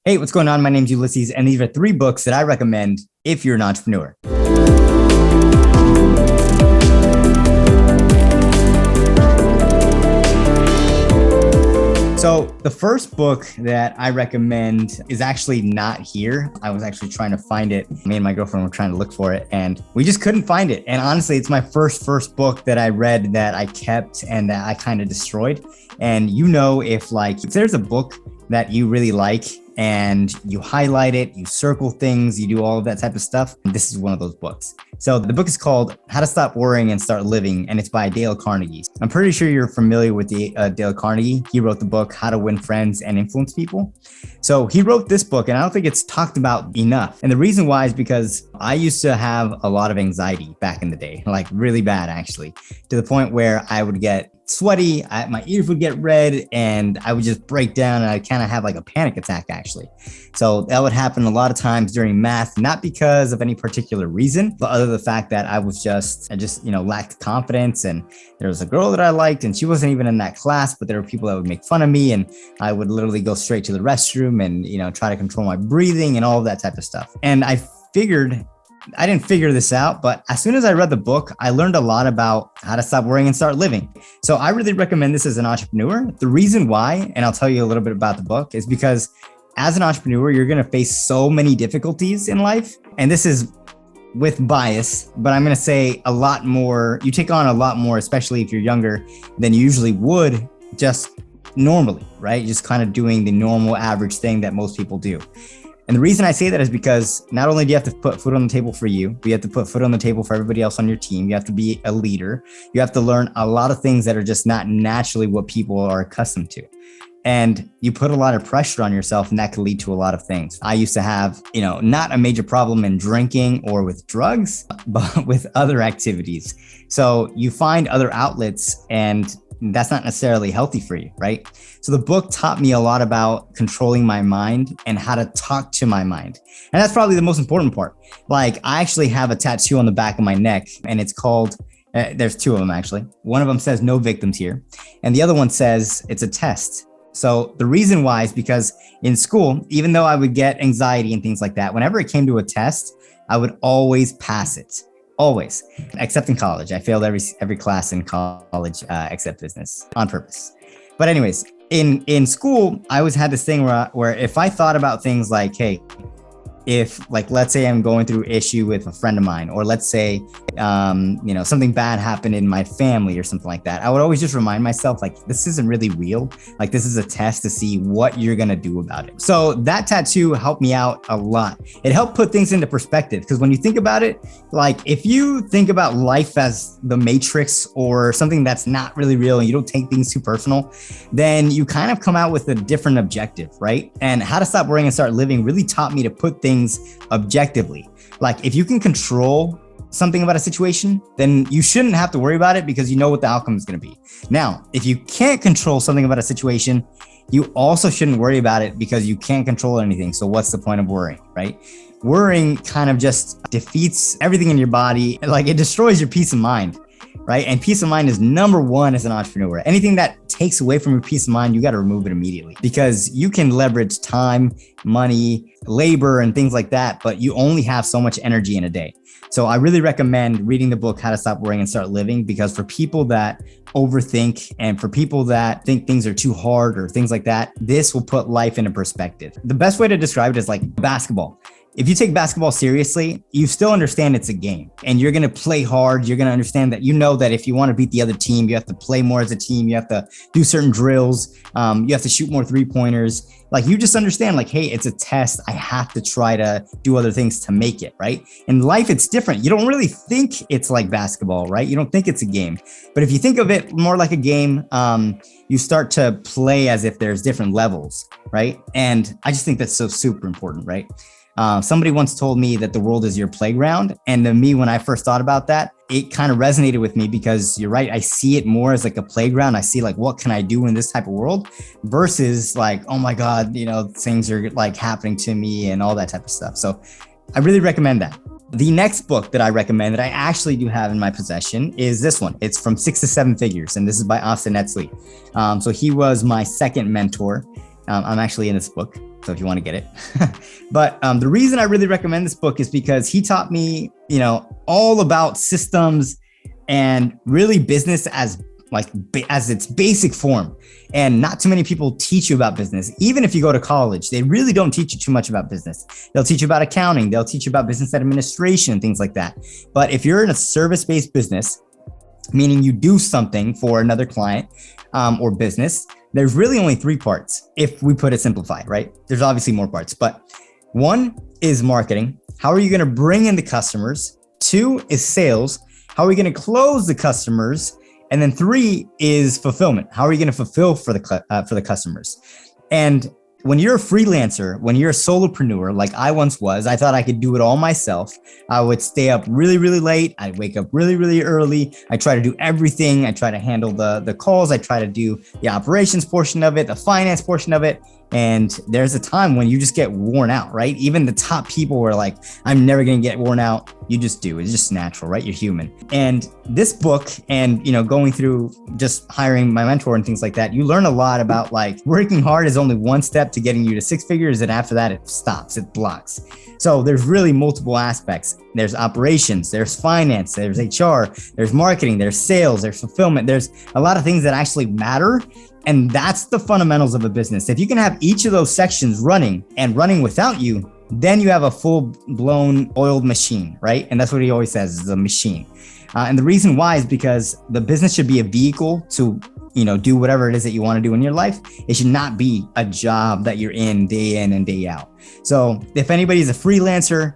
Hey, what's going on? My name's Ulysses, and these are 3 books that I recommend if you're an entrepreneur. So the first book that I recommend is actually not here. I was actually trying to find it. Me and my girlfriend were trying to look for it and we just couldn't find it. And honestly, it's my first book that I read that I kept and that I kind of destroyed. And if there's a book that you really like and you highlight it, you circle things, you do all of that type of stuff, this is one of those books. So the book is called How to Stop Worrying and Start Living, and it's by Dale Carnegie. I'm pretty sure you're familiar with Dale Carnegie. He wrote the book How to Win Friends and Influence People. So he wrote this book, and I don't think it's talked about enough. And the reason why is because I used to have a lot of anxiety back in the day, like really bad actually, to the point where I would get sweaty, my ears would get red, and I would just break down, and I'd kind of have like a panic attack actually. So that would happen a lot of times during math, not because of any particular reason, but other than the fact that I just lacked confidence. And there was a girl that I liked, and she wasn't even in that class, but there were people that would make fun of me, and I would literally go straight to the restroom and try to control my breathing and all of that type of stuff. And I didn't figure this out, but as soon as I read the book, I learned a lot about how to stop worrying and start living. So I really recommend this as an entrepreneur. The reason why, and I'll tell you a little bit about the book, is because as an entrepreneur, you're going to face so many difficulties in life. And this is with bias, but I'm going to say a lot more. You take on a lot more, especially if you're younger, than you usually would just normally, right? Just kind of doing the normal average thing that most people do. And the reason I say that is because not only do you have to put food on the table for you, but you have to put food on the table for everybody else on your team. You have to be a leader. You have to learn a lot of things that are just not naturally what people are accustomed to. And you put a lot of pressure on yourself, and that could lead to a lot of things. I used to have, not a major problem in drinking or with drugs, but with other activities. So you find other outlets, and that's not necessarily healthy for you, right? So the book taught me a lot about controlling my mind and how to talk to my mind. And that's probably the most important part. Like, I actually have a tattoo on the back of my neck, and it's called, there's 2 of them actually. One of them says no victims here. And the other one says it's a test. So the reason why is because in school, even though I would get anxiety and things like that, whenever it came to a test, I would always pass it. Always, except in college. I failed every class in college except business on purpose. But anyways, in school, I always had this thing where if I thought about things like, hey, if let's say I'm going through issue with a friend of mine, or let's say, something bad happened in my family or something like that, I would always just remind myself, this isn't really real. This is a test to see what you're going to do about it. So that tattoo helped me out a lot. It helped put things into perspective, because when you think about it, if you think about life as the Matrix or something that's not really real, and you don't take things too personal, then you kind of come out with a different objective, right? And How to Stop Worrying and Start Living really taught me to put things objectively. If you can control something about a situation, then you shouldn't have to worry about it, because you know what the outcome is going to be. Now, if you can't control something about a situation, you also shouldn't worry about it, because you can't control anything. So what's the point of worrying, right? Worrying kind of just defeats everything in your body. It destroys your peace of mind, right? And peace of mind is number 1 as an entrepreneur. Anything that takes away from your peace of mind, you got to remove it immediately, because you can leverage time, money, labor, and things like that, but you only have so much energy in a day. So I really recommend reading the book, How to Stop Worrying and Start Living, because for people that overthink and for people that think things are too hard or things like that, this will put life into perspective. The best way to describe it is like basketball. If you take basketball seriously, you still understand it's a game, and you're going to play hard. You're going to understand that that if you want to beat the other team, you have to play more as a team. You have to do certain drills. You have to shoot more 3-pointers. You just understand, hey, it's a test. I have to try to do other things to make it, right? In life, it's different. You don't really think it's like basketball, right? You don't think it's a game. But if you think of it more like a game, you start to play as if there's different levels, right? And I just think that's so super important, right? Somebody once told me that the world is your playground. And to me, when I first thought about that, it kind of resonated with me, because you're right. I see it more as a playground. I see what can I do in this type of world versus oh my God, things are happening to me and all that type of stuff. So I really recommend that. The next book that I recommend that I actually do have in my possession is this one. It's From 6 to 7 Figures, and this is by Austin Etzley. So he was my second mentor. I'm actually in this book. So if you want to get it, but the reason I really recommend this book is because he taught me, all about systems and really business as its basic form. And not too many people teach you about business. Even if you go to college, they really don't teach you too much about business. They'll teach you about accounting. They'll teach you about business administration, things like that. But if you're in a service-based business, meaning you do something for another client or business, there's really only three parts if we put it simplified, right? There's obviously more parts, but one is marketing. How are you going to bring in the customers? Two is sales. How are you going to close the customers? And then three is fulfillment. How are you going to fulfill for the customers? And when you're a freelancer, when you're a solopreneur, like I once was, I thought I could do it all myself. I would stay up really, really late. I'd wake up really, really early. I try to do everything. I try to handle the calls. I try to do the operations portion of it, the finance portion of it. And there's a time when you just get worn out, right? Even the top people were like, I'm never going to get worn out. You just do. It's just natural, right? You're human. And this book and, going through just hiring my mentor and things like that, you learn a lot about like working hard is only one step to getting you to six figures. And after that, it stops, it blocks. So there's really multiple aspects. There's operations, there's finance, there's HR, there's marketing, there's sales, there's fulfillment. There's a lot of things that actually matter. And that's the fundamentals of a business. If you can have each of those sections running and running without you, then you have a full-blown oiled machine, right? And that's what he always says, is a machine. And the reason why is because the business should be a vehicle to, do whatever it is that you want to do in your life. It should not be a job that you're in and day out. So if anybody's a freelancer,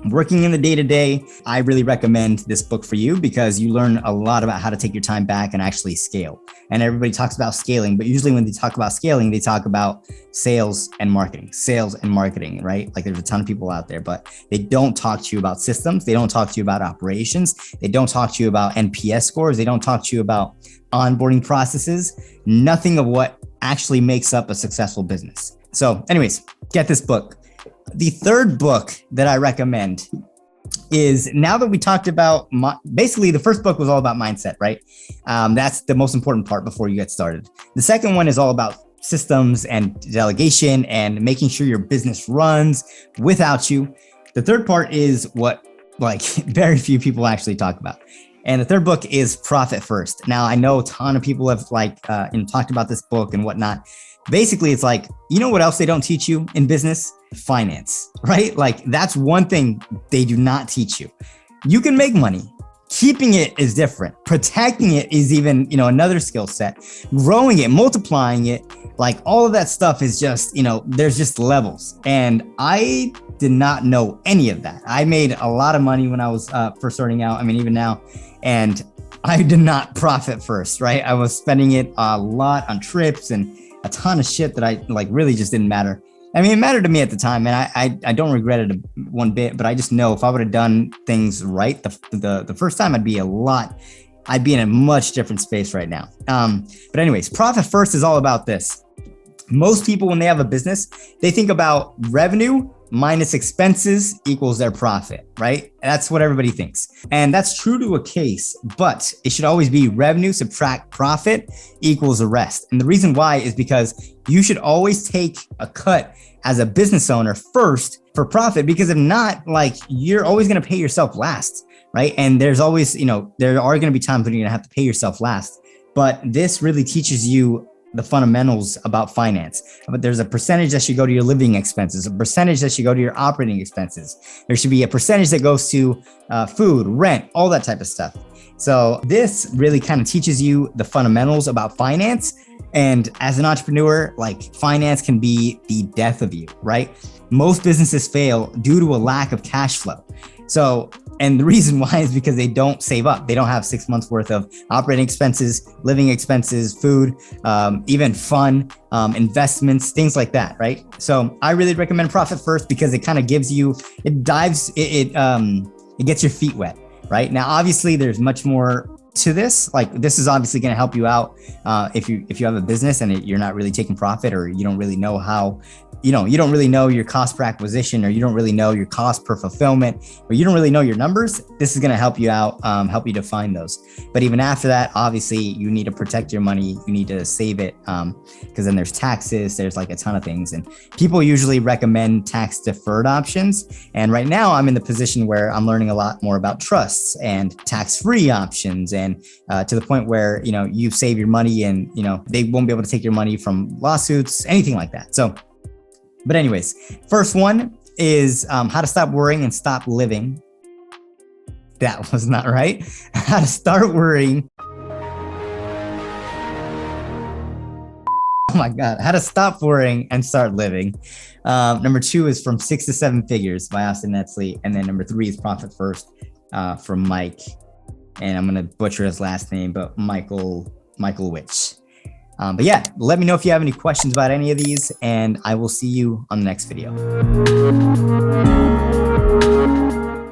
working in the day-to-day, I really recommend this book for you because you learn a lot about how to take your time back and actually scale. And everybody talks about scaling, but usually when they talk about scaling, they talk about sales and marketing, right? Like there's a ton of people out there, but they don't talk to you about systems. They don't talk to you about operations. They don't talk to you about NPS scores. They don't talk to you about onboarding processes, nothing of what actually makes up a successful business. So anyways, get this book. The third book that I recommend is, now that we talked about, basically the first book was all about mindset, right? That's the most important part before you get started. The second one is all about systems and delegation and making sure your business runs without you. The third part is what very few people actually talk about. And the third book is Profit First. Now, I know a ton of people have talked about this book and whatnot. Basically, it's like, what else they don't teach you in business? Finance, right? Like that's one thing they do not teach you. You can make money. Keeping it is different. Protecting it is even, another skill set. Growing it, multiplying it, like all of that stuff is just, there's just levels. And I did not know any of that. I made a lot of money when I was first starting out. I mean, even now, and I did not profit first, right? I was spending it a lot on trips and a ton of shit that I really just didn't matter. I mean, it mattered to me at the time, and I don't regret it one bit, but I just know if I would have done things right the first time, I'd be in a much different space right now. But anyways, Profit First is all about this. Most people, when they have a business, they think about revenue minus expenses equals their profit, right? That's what everybody thinks. And that's true to a case, but it should always be revenue subtract profit equals the rest. And the reason why is because you should always take a cut as a business owner first for profit, because if not, you're always going to pay yourself last, right? And there's always, there are going to be times when you're going to have to pay yourself last. But this really teaches you the fundamentals about finance. But there's a percentage that should go to your living expenses, a percentage that should go to your operating expenses. There should be a percentage that goes to food, rent, all that type of stuff. So this really kind of teaches you the fundamentals about finance. And as an entrepreneur, finance can be the death of you, right? Most businesses fail due to a lack of cash flow. So, and the reason why is because they don't save up. They don't have 6 months worth of operating expenses, living expenses, food, even fun, investments, things like that, right? So I really recommend Profit First because it kind of gives you, it gets your feet wet, right? Now, obviously there's much more to this. This is obviously going to help you out if you have a business and you're not really taking profit, or you don't really know how you don't really know your cost per acquisition, or you don't really know your cost per fulfillment, or you don't really know your numbers, this is going to help you out, help you define those. But even after that, obviously you need to protect your money. You need to save it, because then there's taxes, there's like a ton of things. And people usually recommend tax deferred options. And right now I'm in the position where I'm learning a lot more about trusts and tax-free options, and to the point where, you save your money and, they won't be able to take your money from lawsuits, anything like that. So, but anyways, first one is how to stop worrying and stop living. That was not right. How to start worrying. Oh my God. How to stop worrying and start living. Number 2 is From 6 to 7 Figures by Austin Netzley. And then number 3 is Profit First from Mike. And I'm going to butcher his last name, but Michael Witch. But yeah, let me know if you have any questions about any of these, and I will see you on the next video.